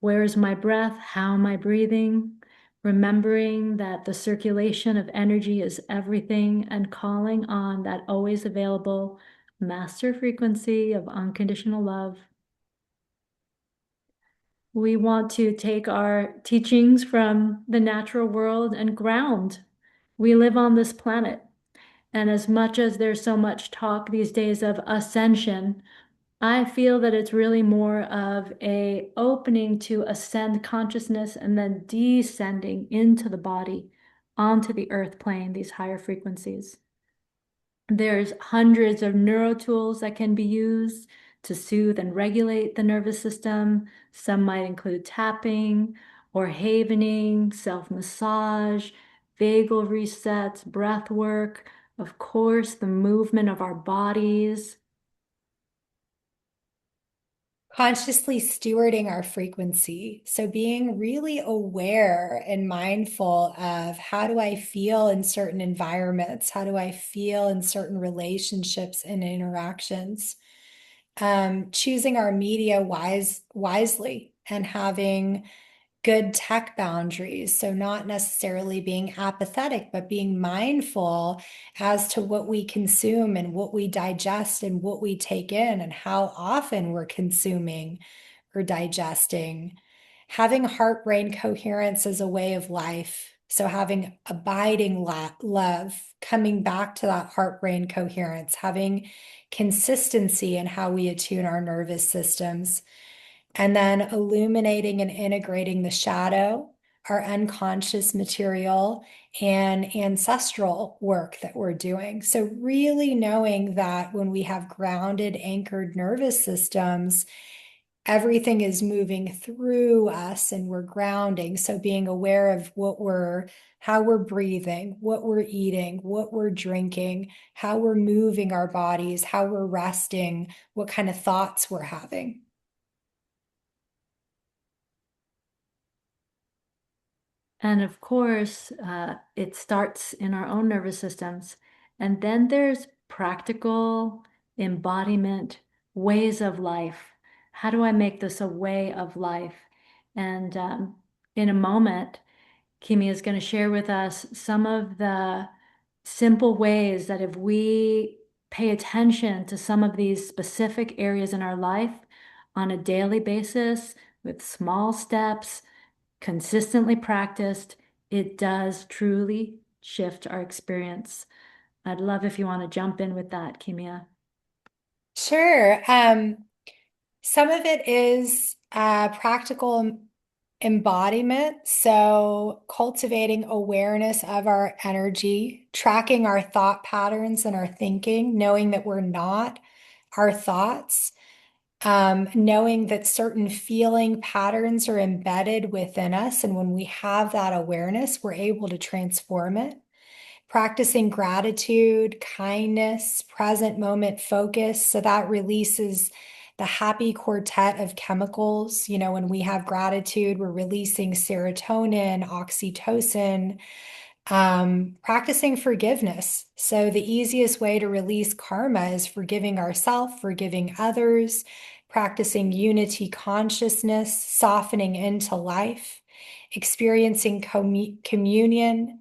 Where is my breath? How am I breathing? Remembering that the circulation of energy is everything and calling on that always available master frequency of unconditional love. We want to take our teachings from the natural world and ground. We live on this planet. And as much as there's so much talk these days of ascension, I feel that it's really more of a opening to ascend consciousness and then descending into the body, onto the earth plane, these higher frequencies. There's hundreds of neuro tools that can be used to soothe and regulate the nervous system. Some might include tapping or havening, self-massage, vagal resets, breath work, of course, the movement of our bodies. Consciously stewarding our frequency. So being really aware and mindful of how do I feel in certain environments? How do I feel in certain relationships and interactions? Choosing our media wisely and having good tech boundaries. So not necessarily being apathetic, but being mindful as to what we consume and what we digest and what we take in and how often we're consuming or digesting. Having heart-brain coherence as a way of life. So having abiding love, coming back to that heart-brain coherence, having consistency in how we attune our nervous systems, and then illuminating and integrating the shadow, our unconscious material, and ancestral work that we're doing. So, really knowing that when we have grounded, anchored nervous systems, everything is moving through us and we're grounding. So, being aware of how we're breathing, what we're eating, what we're drinking, how we're moving our bodies, how we're resting, what kind of thoughts we're having. And of course, it starts in our own nervous systems. And then there's practical embodiment, ways of life. How do I make this a way of life? And in a moment, Kimia is going to share with us some of the simple ways that if we pay attention to some of these specific areas in our life on a daily basis with small steps, consistently practiced, it does truly shift our experience. I'd love if you want to jump in with that, Kimia. Sure. Some of it is practical embodiment. So, cultivating awareness of our energy, tracking our thought patterns and our thinking, knowing that we're not our thoughts, knowing that certain feeling patterns are embedded within us. And when we have that awareness, we're able to transform it. Practicing gratitude, kindness, present moment focus. So that releases the happy quartet of chemicals. You know, when we have gratitude, we're releasing serotonin, oxytocin, practicing forgiveness. So the easiest way to release karma is forgiving ourselves, forgiving others, practicing unity consciousness, softening into life, experiencing communion,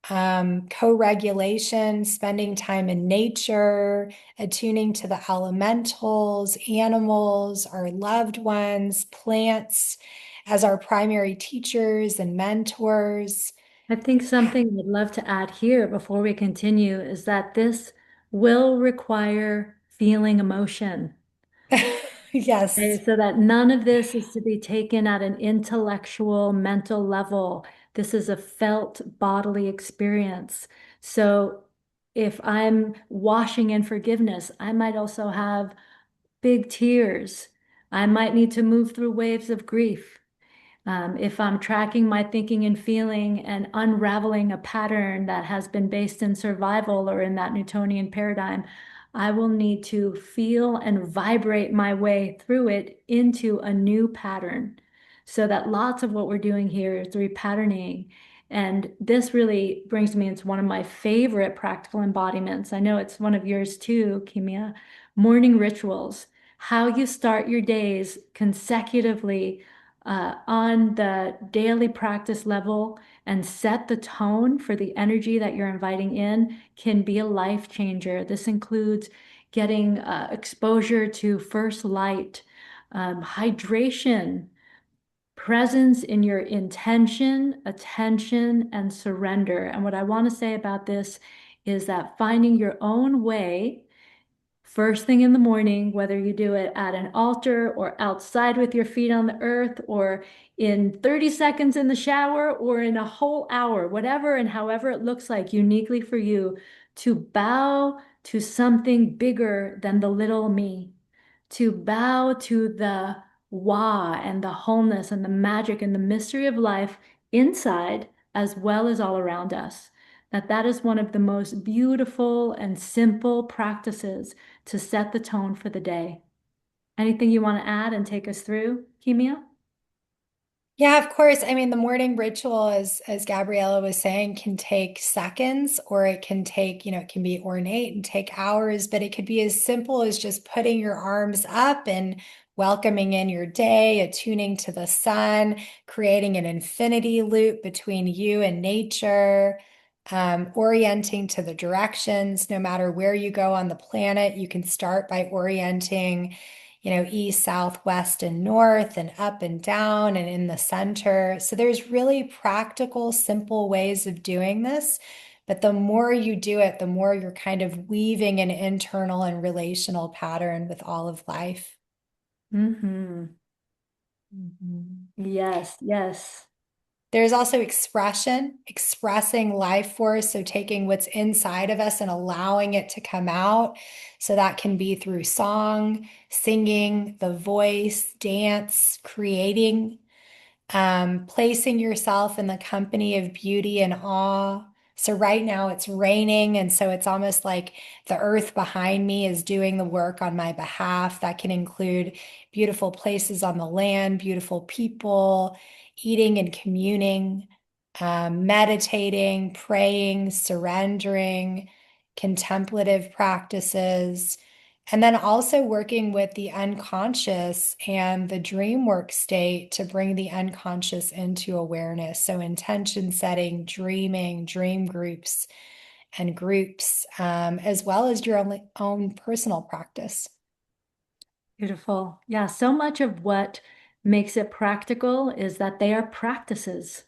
co-regulation, spending time in nature, attuning to the elementals, animals, our loved ones, plants as our primary teachers and mentors. I think something I'd love to add here before we continue is that this will require feeling emotion. Yes. Okay, so that none of this is to be taken at an intellectual, mental level. This is a felt bodily experience. So if I'm washing in forgiveness, I might also have big tears. I might need to move through waves of grief. If I'm tracking my thinking and feeling and unraveling a pattern that has been based in survival or in that Newtonian paradigm, I will need to feel and vibrate my way through it into a new pattern. So that lots of what we're doing here is repatterning. And this really brings me into one of my favorite practical embodiments. I know it's one of yours too, Kimia. Morning rituals, how you start your days consecutively on the daily practice level and set the tone for the energy that you're inviting in can be a life changer. This includes getting exposure to first light, hydration, presence in your intention, attention, and surrender. And what I want to say about this is that finding your own way first thing in the morning, whether you do it at an altar or outside with your feet on the earth or in 30 seconds in the shower or in a whole hour, whatever and however it looks like uniquely for you, to bow to something bigger than the little me, to bow to the wah and the wholeness and the magic and the mystery of life inside as well as all around us. That is one of the most beautiful and simple practices to set the tone for the day. Anything you want to add and take us through, Kimia? Yeah, of course. I mean, the morning ritual, as Gabriela was saying, can take seconds, or it can take, it can be ornate and take hours, but it could be as simple as just putting your arms up and welcoming in your day, attuning to the sun, creating an infinity loop between you and nature, orienting to the directions. No matter where you go on the planet, you can start by orienting east, south, west, and north, and up and down, and in the center. So there's really practical, simple ways of doing this. But the more you do it, the more you're kind of weaving an internal and relational pattern with all of life. Mm-hmm. Mhm. Yes, yes. There's also expression, expressing life force. So taking what's inside of us and allowing it to come out. So that can be through song, singing, the voice, dance, creating, placing yourself in the company of beauty and awe. So right now it's raining, and so it's almost like the earth behind me is doing the work on my behalf. That can include beautiful places on the land, beautiful people, eating and communing, meditating, praying, surrendering, contemplative practices. And then also working with the unconscious and the dream work state to bring the unconscious into awareness. So, intention setting, dreaming, dream groups, and groups, as well as your own personal practice. Beautiful. Yeah, so much of what makes it practical is that they are practices.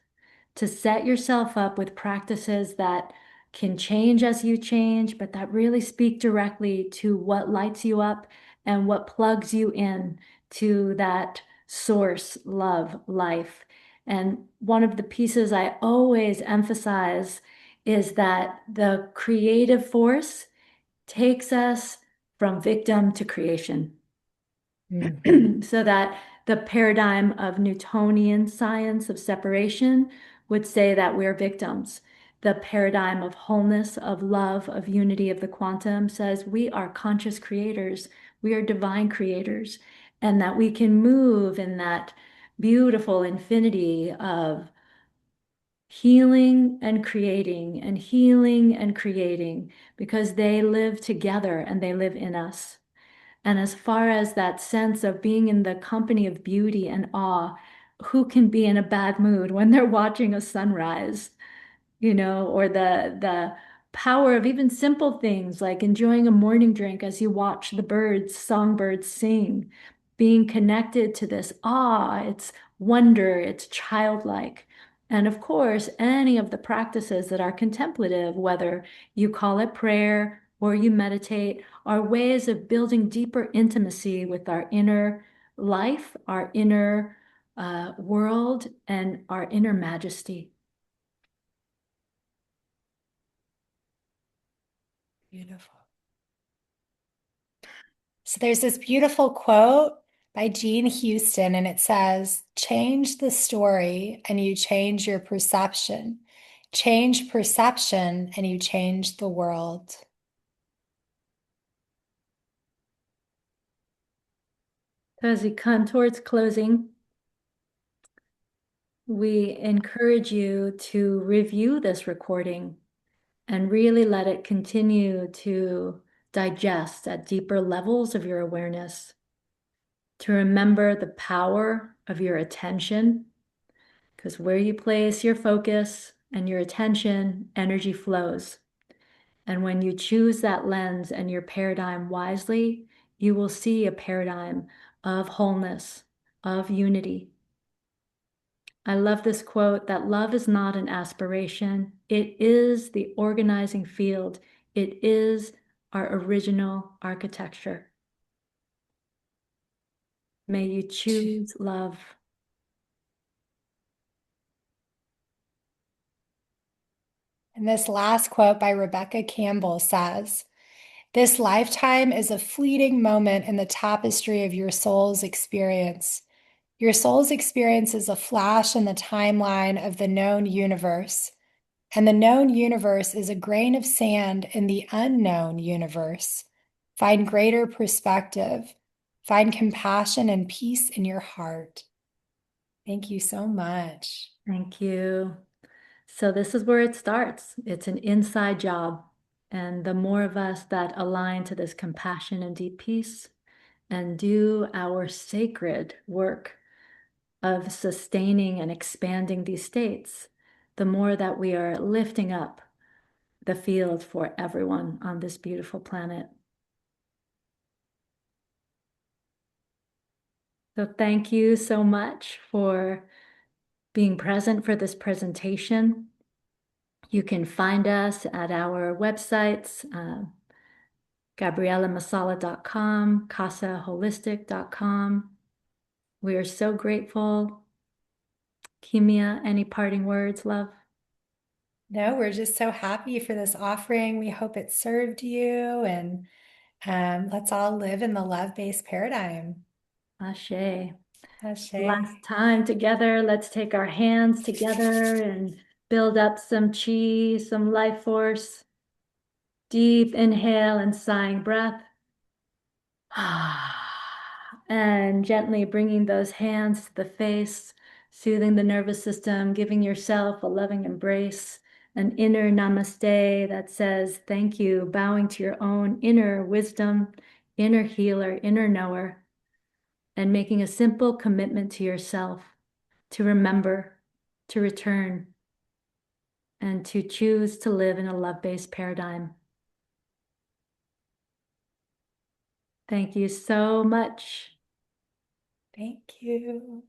To set yourself up with practices that can change as you change, but that really speak directly to what lights you up and what plugs you in to that source, love, life. And one of the pieces I always emphasize is that the creative force takes us from victim to creation. So that the paradigm of Newtonian science of separation would say that we're victims. The paradigm of wholeness, of love, of unity, of the quantum says we are conscious creators, we are divine creators, and that we can move in that beautiful infinity of healing and creating because they live together and they live in us. And as far as that sense of being in the company of beauty and awe, who can be in a bad mood when they're watching a sunrise? Or the power of even simple things like enjoying a morning drink as you watch the birds, songbirds sing, being connected to this awe, it's wonder, it's childlike. And of course, any of the practices that are contemplative, whether you call it prayer or you meditate, are ways of building deeper intimacy with our inner life, our inner world, and our inner majesty. Beautiful. So there's this beautiful quote by Jean Houston, and it says, change the story and you change your perception. Change perception and you change the world. So as we come towards closing, we encourage you to review this recording and really let it continue to digest at deeper levels of your awareness, to remember the power of your attention, because where you place your focus and your attention, energy flows. And when you choose that lens and your paradigm wisely, you will see a paradigm of wholeness, of unity. I love this quote that love is not an aspiration. It is the organizing field. It is our original architecture. May you choose love. And this last quote by Rebecca Campbell says, this lifetime is a fleeting moment in the tapestry of your soul's experience. Your soul's experience is a flash in the timeline of the known universe, and the known universe is a grain of sand in the unknown universe. Find greater perspective. Find compassion and peace in your heart. Thank you so much. Thank you. So this is where it starts. It's an inside job. And the more of us that align to this compassion and deep peace and do our sacred work of sustaining and expanding these states, the more that we are lifting up the field for everyone on this beautiful planet. So thank you so much for being present for this presentation. You can find us at our websites, GabrielaMasala.com, CasaHolistic.com. We are so grateful. Kimia, any parting words, love? No, we're just so happy for this offering. We hope it served you, and let's all live in the love-based paradigm. Ashe. Ashe. Last time together, let's take our hands together and build up some chi, some life force. Deep inhale and sighing breath. And gently bringing those hands to the face, soothing the nervous system, giving yourself a loving embrace, an inner namaste that says thank you, bowing to your own inner wisdom, inner healer, inner knower, and making a simple commitment to yourself to remember, to return, and to choose to live in a love-based paradigm. Thank you so much. Thank you.